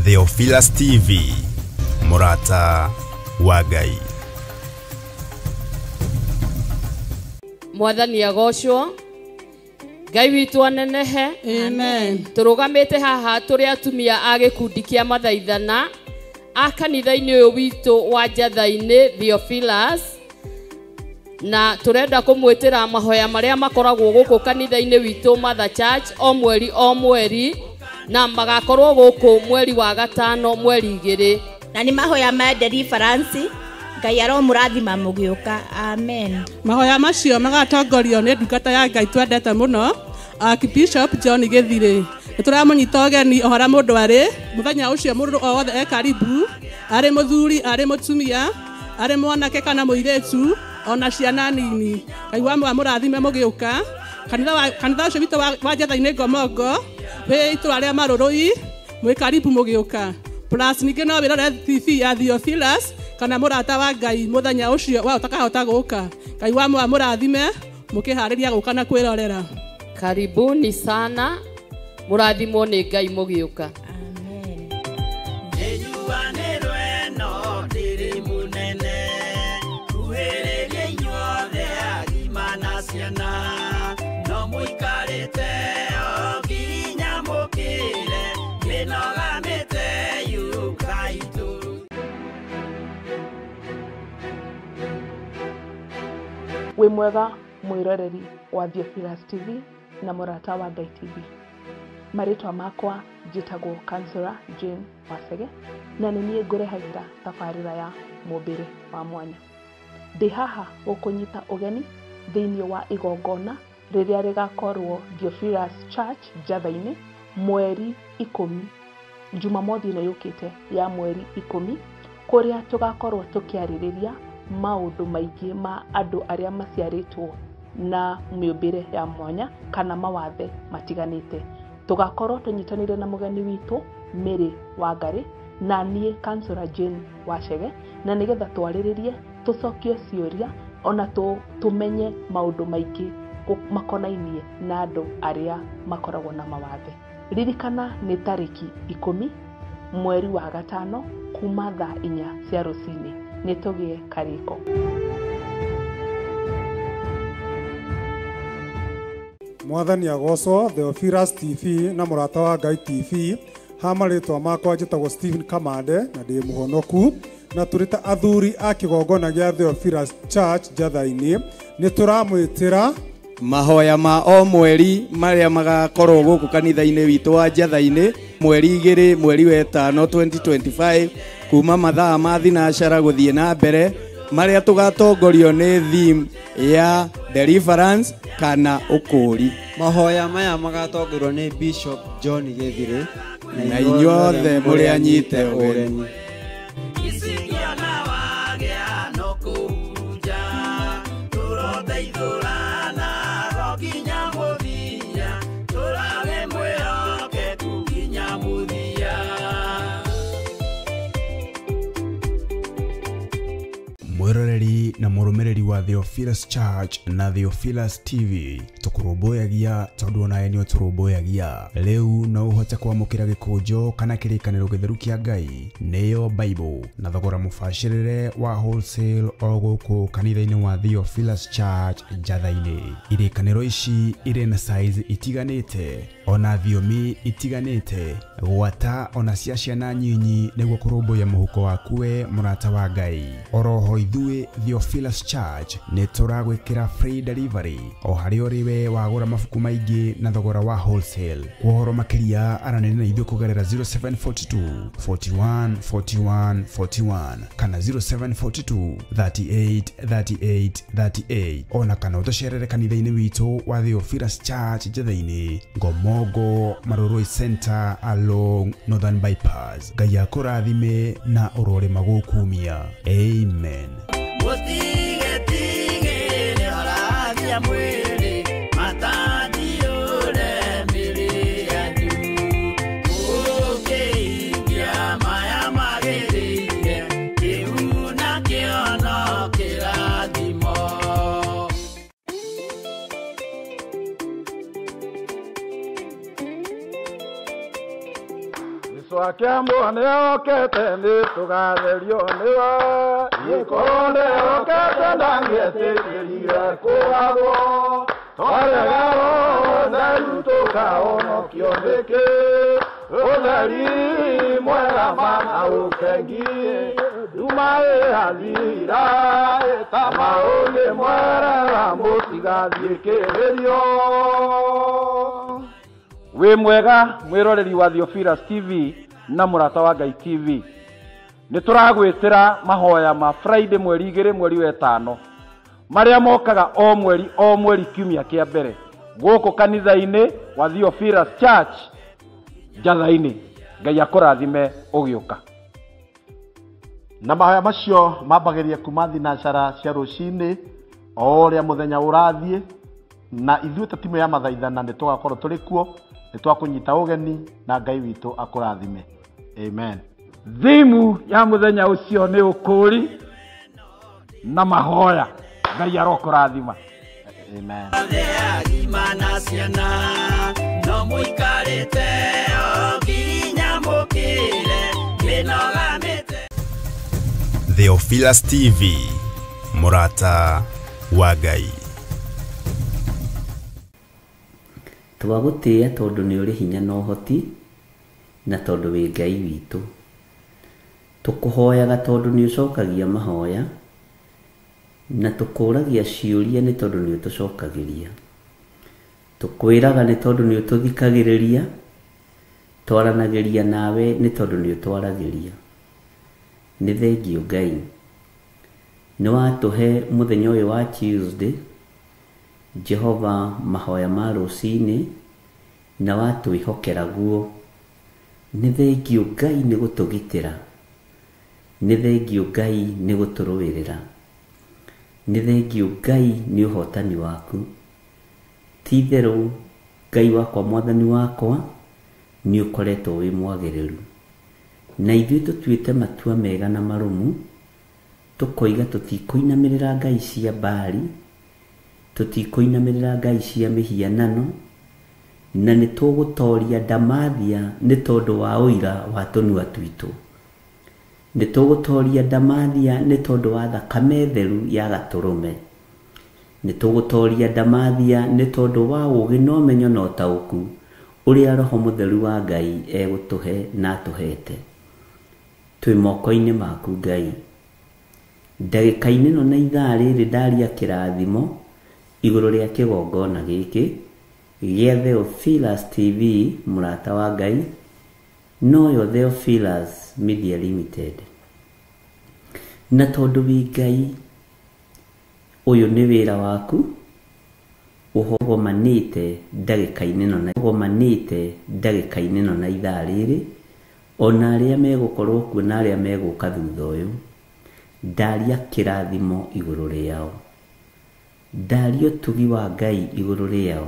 Theophilus TV, Murata wa Ngai. Mwathani agocwo, Ngai witu anenehe. Amen. Turugamite haha turi atumia a gikundi kia mathaithana a kanitha-ini uyu witu wa Njatha-ini Theophilus, na turenda kumwitira mahoya maria makoragwo guku kanitha-ini witu Mother Church o mweri na magakorwo guku mweri wa gatano mweri 2, na ni mahoya ma deliverance. Ngai aro murathima mugiuka. Amen. Mahoya macio magatongorio ni ndungata ya Ngai twendete muno Archbishop John Githire. Turamunyita ogeni ohara mundu ari muthenya ucio mundu o wothe e karibu, ari muthuri ari mutumia ari mwanake kana muiretu ona ciana nini. Ngai wa murathime mugiuka. Kanitha ucio witu wa Njatha-ini Ngomongo we itu aria marurui mwi karibu mugiuka. Plus ninge no wirore TV ya Theophilus kana Murata wa Ngai muthenya ucio wa utakahota guka. Ngai wa murathime mukihariria guka na kwirorera. Karibuni sana, murathimwo ni Ngai mugiuka. Amen. We mwega mwiroreri wa Theophilus TV na Murata wa Ngai TV. Maritwa makwa njitagwo Councillor Jane Wasege na nini ngurehagira tabarira ya mumbire wa mwanya. Ndi haha gukunyita ugeni thiini wa igongona riria rigakorwo Theophilus Church Njatha-ini mweri 10 Jumamothi ino yukite ya mweri 10 kuria tugakorwo tukiaririria maundu maingi ma andu aria maciaritwo na miumbire ya mwanya kana mawathe matiganite. Tugakorwo tunyitanire na mugeni witu Mary Wangari na nie Councillor Jane Washege, na nigetha twariririe tucokie ciuria ona tumenye maundu maingi makonainie na andu aria makoragwo na mawathe. Ririkana ni tariki 10 mweri wa gatano kuma thaa 4 cia rucini. Nitugie kariko. Mwathani agocwo. Theophilus TV na Murata wa Ngai TV. Hamaritwa makwa njitagwo Stephen Kamande na ndi muhonoku, na turita athuri a kigongona gia Theophilus Church Njatha-ini ni turamwitira mahoya ma o mweri maria magakorwo guku kanitha-ini witu wa Njatha-ini mweri 2 mweri wa 5 2025 kuma mathaa ma thinacara guthie na mbere, maria tugatongorio ni theme ya deliverance kana ukuri. Mahoya maya magatongorio ni Bishop John Githire na inyuothe muri anyite ugeni. Mwiroreri na murumiriri wa Theophilus Church na Theophilus TV, tukuruboyagia tondu ona enio turuboyagia. Leu no uhote kwamukira gikunjo kana kirikaniro githeru kia Ngai neyo Bible na thogora mufashirire wa wholesale o guku kanitha-ini wa Theophilus Church Njatha-ini. Irikaniro ici ire na size itiganite ona thiomi itiganite, gwata ona cia ciana nyinyi niguo kurumbuya muhuko waku we Murata wa Ngai. Oroho ithuĩ Theophilus Church ni turagwikira free delivery o hari uriwe wagura mabuku maingi na thogora wa wholesale. Kuhoro makiria aranene na ithuĩ kugerera 0742 41 41 41 kana 0742 38 38 38 ona kana utucerere kanitha-ini witu wa Theophilus Church Njatha-ini Ngomongo Maroroi Center along Northern Bypass. Ngai akurathime na urore magukumia. Amen. Yesu akiambo neokete nitugatherio niwe ikone okete ndangietekeria kuagwo twaregao narutuka onokio ndiki utheri mwega mana ukengie dumae hazira tamauni mwega mutigathie kigerio. Wi mwega mwiroreri wa Theophilus TV na murata wa Ngai TV. Nituragwitira mahoya ma Friday mweri 2 mweri wa 5 maria mokaga o mweri kiumia kia mbere guku kanitha-ini wa Theophilus Church Jathaini. Ngai akurathime ugiuka. Na mahoya macio mambagiria kuma thinacara cia rucini o uria muthenya urathie, na ithuĩ ta timu ya mathaithana nĩ tũgakorwo tũrĩ kuo, nĩ twakũnyita ũgeni na Ngai witũ akũrathime. Amen. Thimu ya muthenya ucio nĩ ũkũri na mahoya. Ngai arokũrathima. Amen. Theophilus TV, murata wa Ngai. Twagũtĩĩa tondũ nĩ ũrĩ hinya na ũhoti, na tondũ wĩ Ngai witũ. Tũkũhoyaga tondũ nĩ ũcokagia mahoya, na tũkũragia ciũria nĩ tondũ nĩ ũtũcokagĩria. Tũkwĩraga nĩ tondũ nĩ ũtũthikagĩrĩria, twaranagĩria nawe nĩ tondũ nĩ ũtwaragĩria. Nĩ thengiũ Ngai, nĩ watũhe mũthenya ũyũ wa Tuesday Jehova mahoya ma rũcinĩ na watwĩhokera guo. Nĩ thengiũ Ngai nĩ gũtũgitĩra, nĩ thengiũ Ngai nĩ gũtũrũĩrĩra, nĩ thengiũ Ngai nĩ ũhotani waku. Ti itherũ Ngai wakwa mwathani wakwa nĩ ũkoretwo wĩ mwagĩrĩru, na ithuĩ tũtuĩte matua mega na marũmu, tũkoiga tũtikũinamĩrĩra ngai cia Baali, tũtikũinamĩrĩra ngai cia mĩhianano, na nĩ tũgũtoria Ndamathia nĩ tondũ wa ũira wa tũnua twitũ. Nĩ tũgũtoria Ndamathia nĩ tondũ wa thakame theru ya Gatũrũme. Nĩ tũgũtoria Ndamathia nĩ tondũ wa ũũgĩ na ũmenyo na ũtaũku ũrĩa Roho Mũtheru wa Ngai egũtũhe na atũhete. Twĩ moko-inĩ maku Ngai. Ndagĩka-inĩ ĩno na ithaa rĩrĩ ndaria kĩrathimo igũrũ rĩa kĩgongona gĩkĩ gĩa Theophilus TV mũrata wa Ngai, noyo Theophilus Media Limited. Na tondũ wĩ Ngai, ũyũ nĩ wĩra waku ũhogomanĩte ndagĩka-inĩ ĩno na ithaa rĩrĩ, ona arĩa megũkorwo kuo na arĩa megũka thutha ũyũ. Ndaria kĩrathimo igũrũ rĩao, ndaria ũtugi wa Ngai igũrũ rĩao,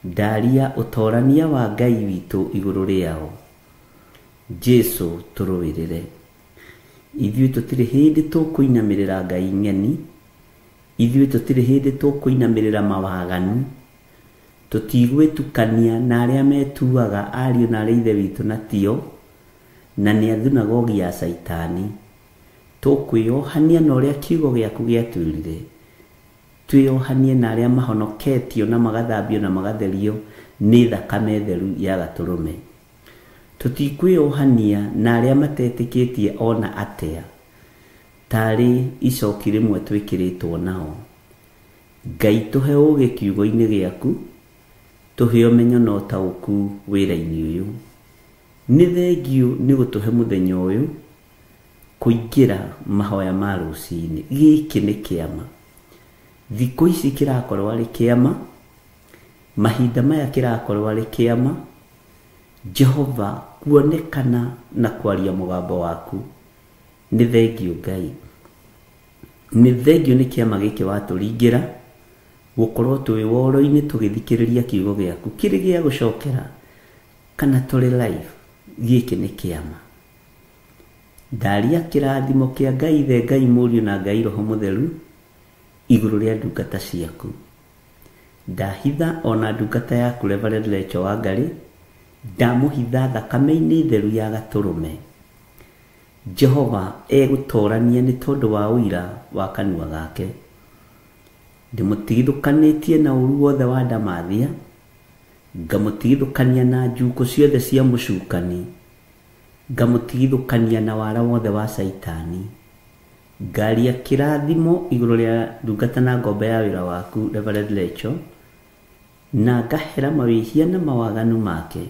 ndaria ũtorania wa Ngai witũ igũrũ rĩao. Jesu tũrũĩrĩre. Ithuĩ tũtirĩ hĩndĩ tũkũinamĩrĩra ngai ng'eni, ithuĩ tũtirĩ hĩndĩ tũkũinamĩrĩra mawaganu, tũtigwĩtukania na arĩa metuaga ariũ na arĩa ithe witũ na tio, na nĩ athunagogi ya Saitani. Tũkwĩohania na ũrĩa kiugo gĩaku gĩatwĩrire, twĩohanie na arĩa mahonoketio na magathambio na magatherio nĩ thakame theru ya Gatũrũme. Tũtikwĩohania na arĩa matetĩkĩtie ona atĩa, tarĩ icoki rĩmwe twĩkĩrĩtwo nao. Ngai tũhe ũũgĩ kiugo-inĩ gĩaku, tũhe ũmenyo na ũtaũku wĩra-inĩ ũyũ. Nĩ thengiũ nĩ gũtũhe mũthenya ũyũ kũingĩra mahoya ma rũcinĩ. Gĩkĩ nĩ kĩama, thikũ ici kĩrakorwo arĩ kĩama, mahinda maya kĩrakorwo arĩ kĩama. Jehova kuonekana na kwaria mũgambo waku. Nĩ thengiũ Ngai, nĩ thengiũ nĩ kĩama gĩkĩ watũringĩra gũkorwo twĩ woro-inĩ tũgĩthikĩrĩria kiugo gĩaku kĩrĩ gĩa gũcokera kana tũrĩ live. Gĩkĩ nĩ kĩama. Ndaria kĩrathimo kĩa Ngai Ithe, Ngai Mũriũ na Ngai Roho Mũtheru igũrũ rĩa ndungata ciaku. Ndahitha ona ndungata yaku Reverend Lecho Wangarĩ ndamuhitha thakame-inĩ theru ya gatũrũme. Jehova egũtorania nĩ tondũ wa ũira wa kanua gake. Ndĩmũtigithũkanĩtie na ũru wothe wa ndamathia, ngamũtigithũkania na njukũ ciothe cia mũcukani, ngamũtigithũkania na wara wothe wa Saitani. Ngaria kĩrathimo igũrũ rĩa ndungata na ngombe ya wĩra waku Reverend Lecho, na ngahera mawĩhia na mawaganu make.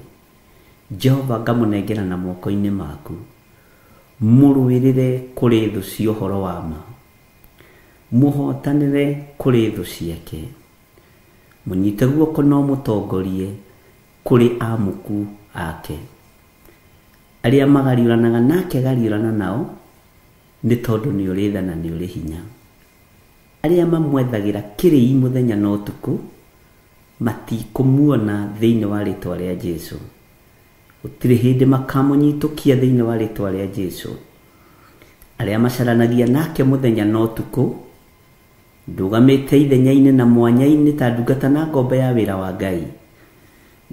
Jehova ngamũnengera na moko-inĩ maku, mũrũĩrĩre kũrĩ thũ cia ũhoro wa ma, mũhotanĩre kũrĩ thũ ciake, mũnyite guoko no mũtongorie kũrĩ amuku ake. Arĩa magariũranaga nake gariũrana nao, nĩ tondũ nĩ ũrĩ tha na nĩ ũrĩ hinya. Arĩa mamwethagĩra kĩrĩi mũthenya na ũtukũ, matikũmuona thĩinĩ wa rĩtwa rĩa Jesũ. Gũtirĩ hĩndĩ makamũnyitũkia thĩinĩ wa rĩtwa rĩa Jesũ. Arĩa macaranagia nake mũthenya na ũtukũ, ndũgamĩte ithenya-inĩ na mwanya-inĩ ta ndungata na ngombe ya wĩra wa Ngai,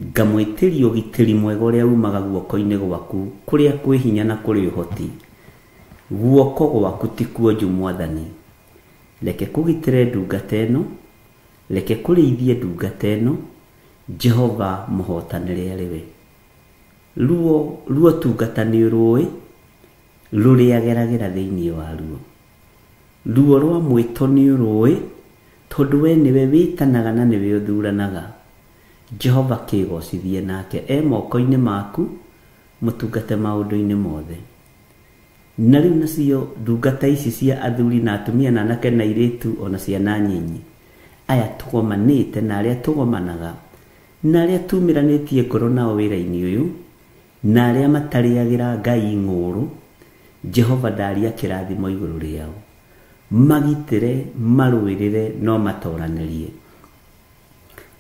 ngamwĩtĩria ũgitĩri mwega ũrĩa umaga guoko-inĩ gwaku kũrĩa kwĩ hinya na kũrĩ ũhoti. Guoko gwaku ti kuonju Mwathani. Reke kũgitĩre ndungata ĩno, reke kũrĩithie ndungata ĩno. Jehova mũhotanĩre arĩ we. Ruo tungata nĩ ũrũĩ, rũrĩageragĩra thĩinĩ wa ruo. Ruo rwa mwĩto nĩ ũrũĩ, tondũ we nĩwe wĩtanaga na nĩwe ũthuranaga. Jehova kĩgocithie nake moko-inĩ maku, mũtungate maũndũ-inĩ mothe. Na rĩu nacio ndungata ici cia athuri na atumia na anake na airĩtu ona ciana nyinyi, aya tũgomanĩte na arĩa tũgomanaga, na arĩa tumĩranĩtie ngoro nao wĩra-inĩ ũyũ, na arĩa matarĩagĩra Ngai ng'ũrũ, Jehova ndaria kĩrathimo igũrũ rĩao. Magitĩre, marũĩrĩre, no matoranĩrie.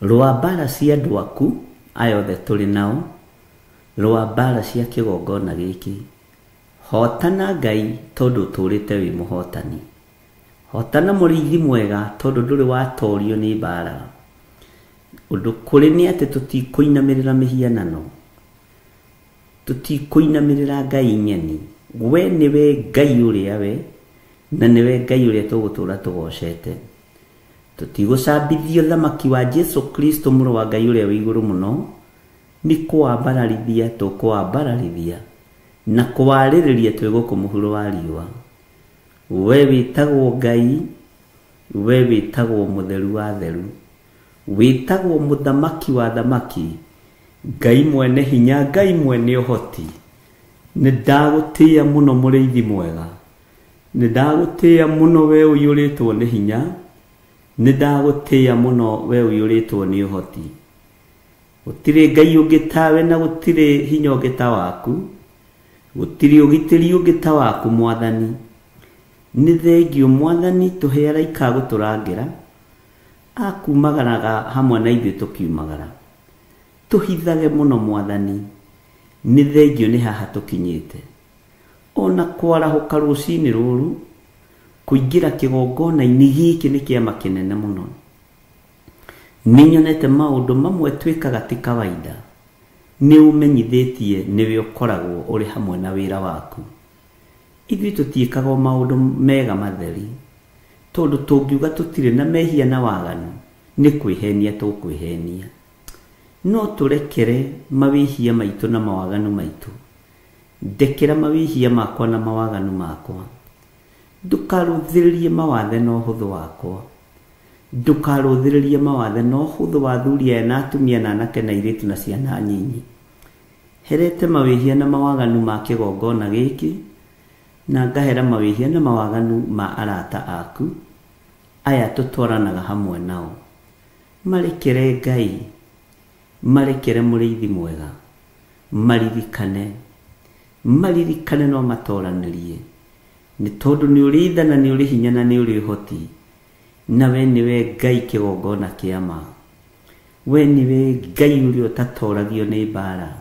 Rwa mbara cia andũ aku, aya othe tũrĩ nao, rwa mbara cia kĩgongona gĩkĩ, hotana Ngai tondũ ũtũrĩte wĩ mũhotani. Hotana mũrĩithi mwega tondũ ndũrĩ watorio nĩ mbara. Ũndũ kũrĩ nĩ atĩ tũtikũinamĩrĩra mĩhianano, tũtikũinamĩrĩra Ngai nyeni. We nĩwe Ngai ũrĩa we, na nĩwe Ngai ũrĩa tũgũtũra tũgocete. Tũtigũcambithia thamaki wa Jesu Kristo mũrũ wa Ngai ũrĩa wĩ igũrũ mũno, nĩ kũwambararithia tũkũwambararithia, na kũwarĩrĩria twĩgũkũ mũhuro wa riũa. We wĩtagwo Ngai, we wĩtagwo mũtheru wa theru, wĩtagwo mũthamaki wa thamaki, Ngai mwene hinya, Ngai mwene ũhoti. Nĩ ndagũtĩĩa mũno mũrĩithi mwega, nĩ ndagũtĩĩa mũno we ũiyũrĩtwo nĩ hinya, nĩ ndagũtĩĩa mũno we ũiyũrĩtwo nĩ ũhoti. Gũtirĩ Ngai ũngĩ tawe na gũtirĩ hinya ũngĩ ta waku, gũtirĩ ũgitĩri ũngĩ ta waku Mwathani. Nĩ thengiũ Mwathani tũhe araika gũtũrangĩra, akumagaraga hamwe na ithuĩ tũkiumagara. Tũhithage mũno Mwathani, nĩ thengiũ nĩ haha tũkinyĩte. Ona kwarahũka rũcinĩ rũrũ, kũingĩra kĩgongona-inĩ gĩkĩ nĩ kĩama kĩnene mũno. Nĩnyonete maũndũ mamwe twĩkaga ti kawaida, nĩ ũmenyithĩtie nĩwe ũkoragwo ũrĩ hamwe na wĩra waku. Ithuĩ tũtiĩkaga maũndũ mega matheri, tondũ tũngiuga tũtirĩ na mehia na waganu, nĩ kwĩhenia tũkwĩhenia. No tũrekere mawĩhia maitũ na mawaganu maitũ. Ndekera mawĩhia makwa na mawaganu makwa. Ndũkarũthĩrĩrie mawathe na ũhũthũ wakwa. Ndũkarũthĩrĩrie mawathe na ũhũthũ wa athuri aya na atumia na anake na airĩtu na ciana nyinyi. Herete mawĩhia na mawaganu ma kĩgongona gĩkĩ, na ngahera mawĩhia na mawaganu ma arata aku, aya tũtwaranaga hamwe nao. Marekere Ngai, marekere mũrĩithi mwega, maririkane no matoranĩrie. Nĩ tondũ nĩ ũrĩ tha na nĩ ũrĩ hinya na nĩ ũrĩ ũhoti, na we nĩwe Ngai kĩgongona kĩa ma. We nĩwe Ngai ũrĩa ũtatoragio nĩ mbara.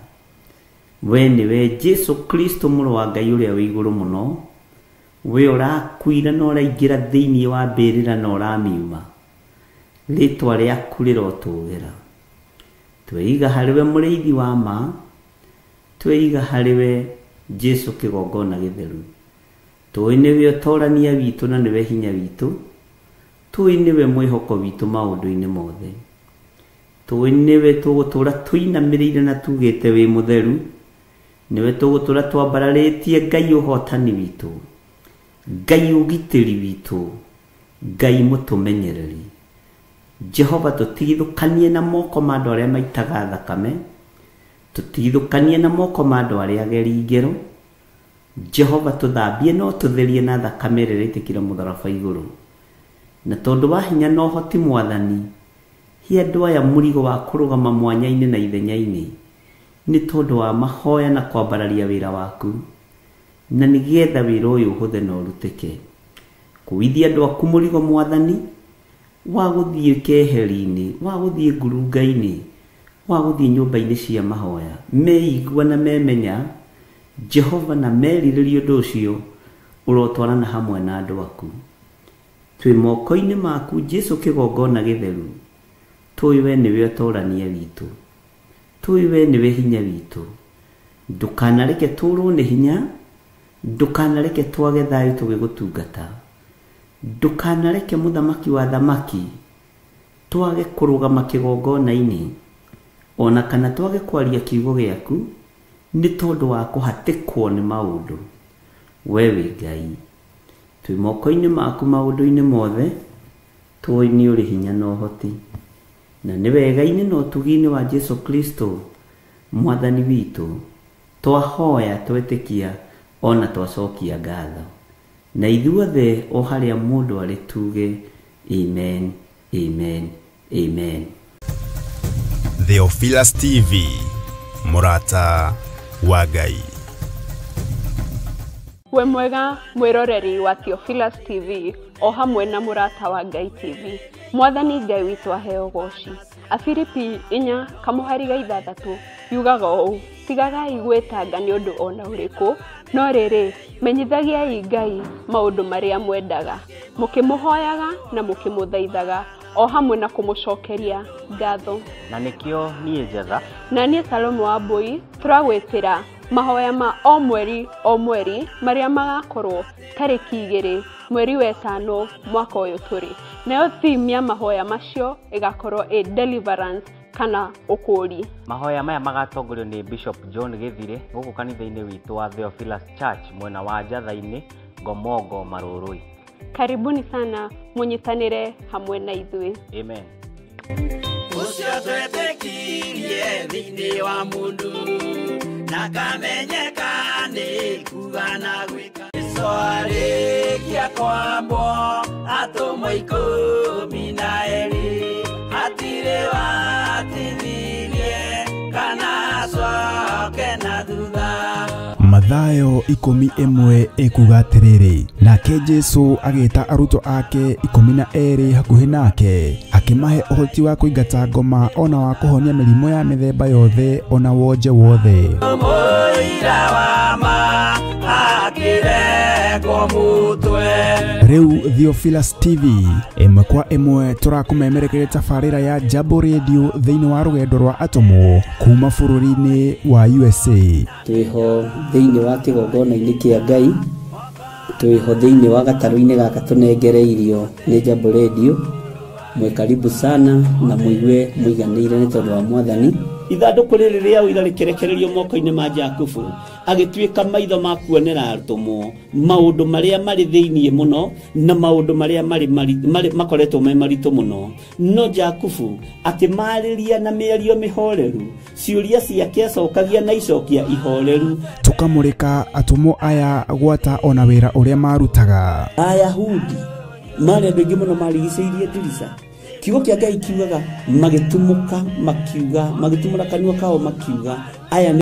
We nĩwe Jesu Kristo mũrũ wa Ngai ũrĩa wĩ igũrũ mũno, we ũrakuire na ũraingĩra thĩinĩ wa mbĩrĩra na ũramiuma. Rĩtwa rĩaku rĩrotũgĩra. Tweiga harĩ we mũrĩithi wa ma, tweiga hariwe Jesu kigongona githeru tui niwe utorania witu na niwe hinya witu tui niwe mwihoko witu maundu-ini mothe tui niwe tugutura tuinamirire na tugite wi mutheru niwe tugutura twambararitie Ngai uhotani witu Ngai ugitiri witu Ngai mutumenyereri Jehova tutigithukanie na moko ma andu aria maitaga thakame tutigithukanie na moko ma andu aria ageri ngero Jehova tuthambie no tutherie na thakame ĩrĩa ĩitikire mũtharaba igũrũ na tondu wa hinya no hoti mwathani hi andu aya mũrigo wa kũrũgama mwanya-inĩ na ithenya-inĩ nĩ tondu wa mahoya na kwambararia wĩra waku na nĩgetha wĩra ũyũ ũhũthe na ũrutĩke kũithia andũ aku mũrigo mwathani wa gũthiĩ keheri-inĩ wa gũthiĩ ngurunga-inĩ wa gũthiĩ nyũmba-inĩ cia mahoya meigua na memenya Jehova na merirĩrie ũndũ ũcio ũrotwarana hamwe na andũ aku twĩ moko-inĩ maku Jesu kĩgongona gĩtheru tũĩ we nĩwe ũtorania witũ tũĩ we nĩwe hinya witũ ndũkanareke tũrwo nĩ hinya ndũkanareke twage thayũ tũgĩgũtungata ndũkanareke mũthamaki wa thamaki twage kũrũgama kĩgongona-inĩ ona kana twage kwaria kiugo gĩaku nĩ tondũ wa kũhatĩkwo nĩ maũndũ we wĩ Ngai twĩ moko-inĩ maku maũndũ-inĩ mothe tũĩ nĩ ũrĩ hinya na ũhoti na nĩ wega-inĩ na ũtugi-inĩ wa Jesu Kristo mwathani witũ twahoya twetĩkia ona twacokia ngatho na ithuothe o harĩa mũndũ arĩ tuge amen amen amen. Theophilus TV Murata wa Ngai. We mwega mwiroreri wa Theophilus TV o hamwe na Murata wa Ngai TV. Mwathani Ngai witũ aheo goci. Afilipi 4:6 yugaga ũũ: tigagai gwĩtanga nĩ ũndũ ona ũrĩkũ, no rĩrĩ menyithagiai Ngai maũndũ marĩa mwendaga, mũkĩmũhoyaga na mũkĩmũthaithaga o hamwe na kũmũcokeria ngatho. Na nĩkĩo niĩ Jetha na niĩ Salome Wambui turagwĩtĩra mahoya ma o mweri marĩa magakorwo tarĩki 2 mweri wa 5 mwaka ũyũ tũrĩ. Nayo theme ya mahoya macio ĩgakorwo deliverance kana ũkũri. Mahoya maya magatongorio nĩ Bishop John Gĩthire gũkũ kanitha-inĩ witũ wa Theophilus Church mwena wa Njatha-inĩ Ngomongo Marũrũi. Karibuni sana mũnyitanĩre hamwe na ithuĩ. Amen. Ucio twetĩkirie thĩinĩ wa mũndũ na kamenyeka nĩ kuga na gwĩka arĩkia kwambwo atũmwo 12 hatirĩ watithirie kana acoke na thutha. Mathayo 11 ekuga atĩrĩrĩ, nake Jesu agĩta arutwo ake 12 hakuhĩ nake akĩmahe ũhoti wa kũingata ngoma ona wa kũhonia mĩrimũ ya mĩthemba yothe ona wonje wothe. Rĩu Theophilus TV ĩmwe kwa ĩmwe tũrakũmemerekeria tabarĩra ya Jambo Radio thĩinĩ wa rũgendo rwa atũmwo kuma bũrũri-inĩ wa USA. Twĩho thĩinĩ wa kĩgongona-inĩ kĩa Ngai, twĩho thĩinĩ wa gatarũ-inĩ gaka tũnengereirio nĩ Jambo Radio. Mwe karibu sana na mũigue mũiganĩire nĩ tondũ wa Mwathani. Ithandũkũ rĩrĩ rĩa ũira rĩkĩrekererio moko-inĩ ma Jakubu agĩtuĩka maitho ma kuonera atũmwo maũndũ marĩa marĩ thĩinĩ mũno na maũndũ marĩa makoretwo me maritũ mũno. No Jakubu akĩmarĩria na mĩario mĩhoreru, ciũria ciake acokagia na icokia ihoreru. Tũkamũrĩka atũmwo aya gwata ona wĩra ũrĩa marutaga. Ayahudi marĩ andũ aingĩ mũno marigicĩirie ndirica. Kiugo kĩa Ngai kiugaga magĩtumũka makiuga, magĩtumũra kanua kao makiuga aya